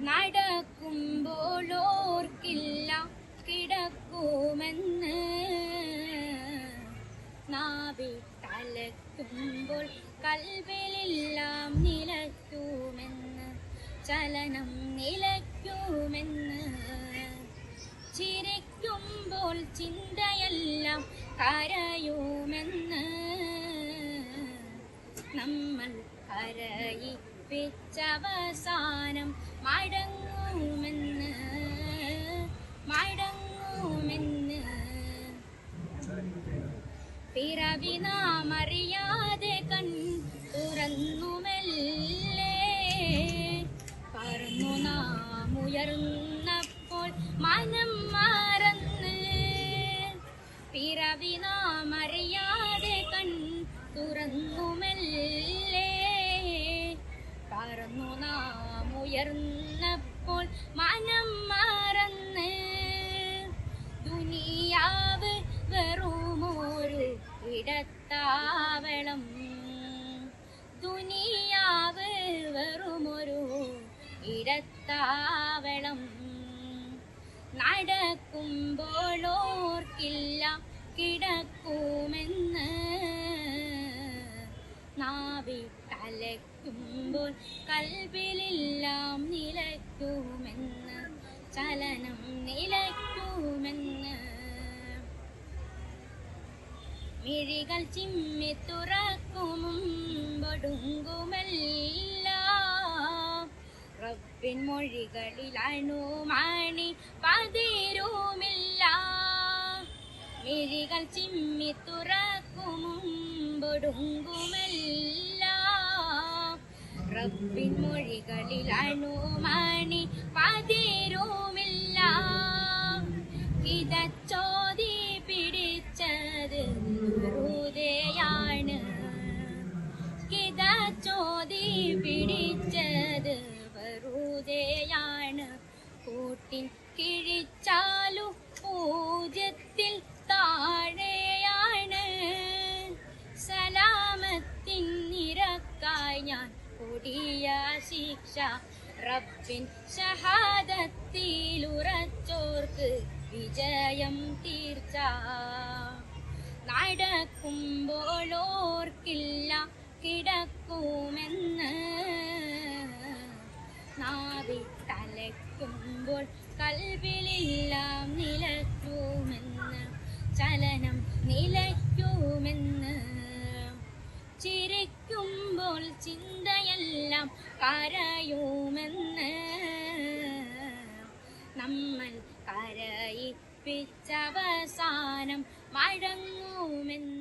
നടക്കുമ്പോളോർക്കില്ല കിടക്കുമെന്ന്, നാവിട്ടലക്കുമ്പോൾ കൽവിലെല്ലാം നിലയ്ക്കുമെന്ന്, ചലനം നിലയ്ക്കുമെന്ന്. ചിരിക്കുമ്പോൾ ചിന്തയെല്ലാം കരയുമെന്ന്, നമ്മൾ കരയിപ്പിച്ചവസാനം മടങ്ങുമെന്ന്, മടങ്ങുമെന്ന്. പിറവി നാം അറിയാതെ കൺ തുറന്നുമെല്ലേ, പറന്നു നാം ഉയർന്നപ്പോൾ മനം മറന്ന്. പിറവി നാം അറിയാതെ കൺ തുറന്നുമെല്ലേ, പറന്നു നാം ഉയർന്നപ്പോൾ മനം മറന്ന്. ദുനിയാവ് വെറുമൊരു ഇടത്താവളം, ദുനിയാവ് വെറുമൊരു ഇടത്താവളം. നടക്കുമ്പോളോർക്കില്ല കിടക്കുമെന്ന്, നാവിട്ടലയ്ക്കുമ്പോൾ കൽവിലെല്ലാം നിലയ്ക്കുമെന്ന്, ചലനം നിലയ്ക്കുമെന്ന്. മിഴികൾ ചിമ്മി തുറക്കുമുമ്പൊടുങ്ങുമെല്ലാം, റബ്ബിൻ മൊഴികളിൽ അണുമണി പതിരുമില്ല. മിഴികൾ ചിമ്മി തുറക്കുമുമ്പൊടുങ്ങുമെല്ലാം, റബ്ബിൻ മൊഴികളിൽ അണുമണി പതിരുമില്ല. കിതച്ചോതി പിടിച്ചത് വെറുതെയാണ്, കിതച്ചോതി പിടിച്ചത് വെറുതെയാണ്. കൂട്ടിൻ കിഴിച്ചാലു പൂജ്യത്തിൽ താഴെയാണ്, സലാമത്തിൻ നിരക്കായി ഞാൻ കൊടിയ ശിക്ഷ. റബ്ബിൻ ഷഹാദത്തിലുറച്ചോർക്ക് വിജയം തീർച്ച. നടക്കുമ്പോളോർക്കില്ല കിടക്കുമെന്ന്, നാവിട്ടലയ്ക്കുമ്പോൾ കൽവിലെല്ലാം നിലയ്ക്കുമെന്ന്, ചലനം നിലയ്ക്കുമെന്ന്. ചിരിക്കുമ്പോൾ ചിന്തയെല്ലാം കരയുമെന്ന്, നമ്മൾ കരയിപ്പിച്ചവസാനം മടങ്ങുമെന്ന്.